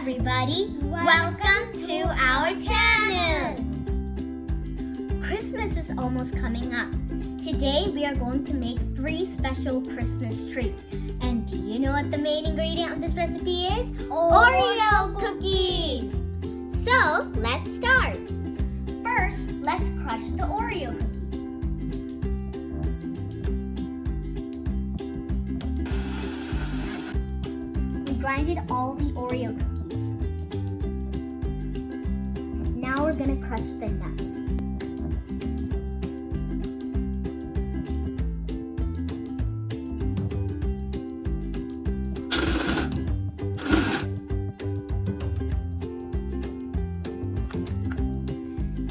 everybody! Welcome to our channel! Christmas is almost coming up. Today we are going to make 3 special Christmas treats. And do you know what the main ingredient of this recipe is? Oreo cookies! So, let's start. First, let's crush the Oreo cookies. We grinded all the Oreo cookies. Now we're gonna crush the nuts.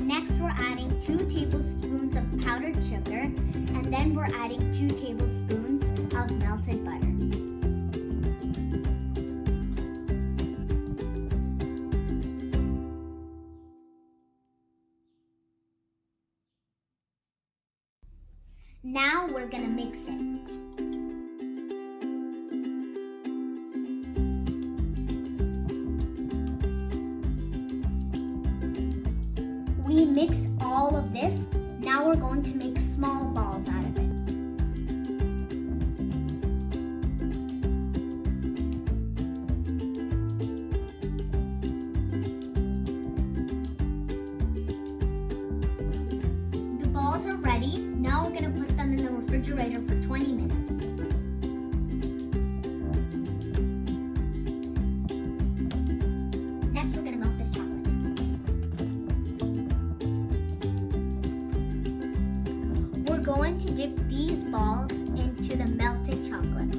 Next, we're adding 2 tablespoons of powdered sugar, and then we're adding 2 tablespoons of melted butter. Now we're gonna mix it. We mixed all of this. Now we're going to make small balls out of it. The balls are ready. Now we're going to put them in the refrigerator for 20 minutes. Next, we're going to melt this chocolate. We're going to dip these balls into the melted chocolate.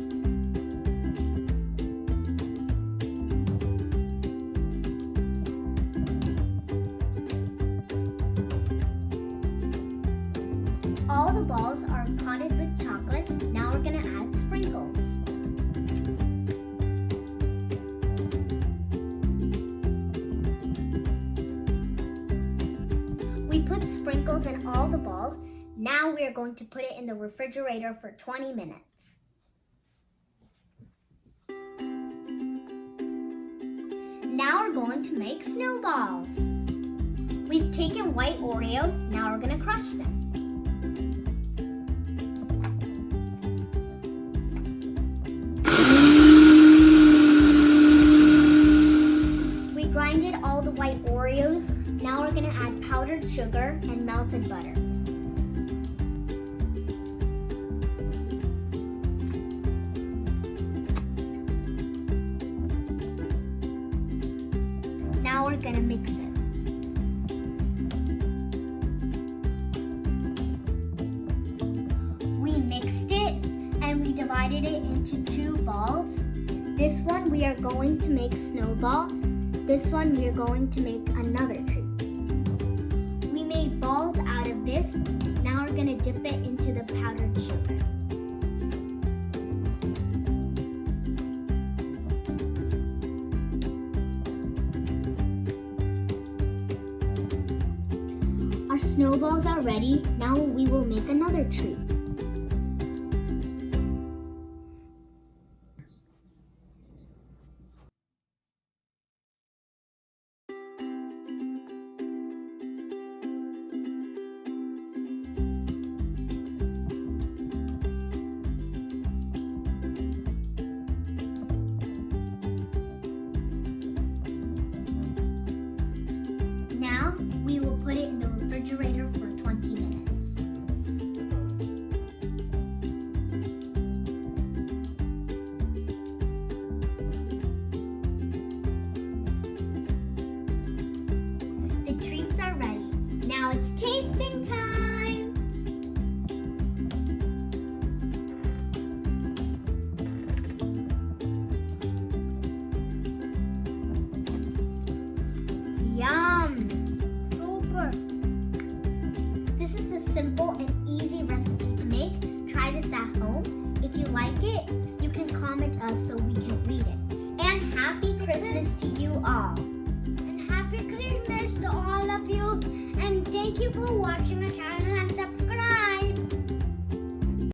All the balls are coated with chocolate. Now we're going to add sprinkles. We put sprinkles in all the balls. Now we are going to put it in the refrigerator for 20 minutes. Now we're going to make snowballs. We've taken white Oreo. Now we're going to crush them. We grinded all the white Oreos. Now we're going to add powdered sugar and melted butter. Now we're gonna mix it. We mixed it and we divided it into 2 balls. This one we are going to make snowball. This one we are going to make another treat. We made balls out of this. Now we're gonna dip it into the powdered sugar. Our snowballs are ready. Now we will make another treat. Now we will put it in the refrigerator for 20 minutes. The treats are ready. Now it's tasting time! Yum! This is a simple and easy recipe to make. Try this at home. If you like it, you can comment us so we can read it. And Happy Christmas to you all. And Happy Christmas to all of you. And thank you for watching our channel.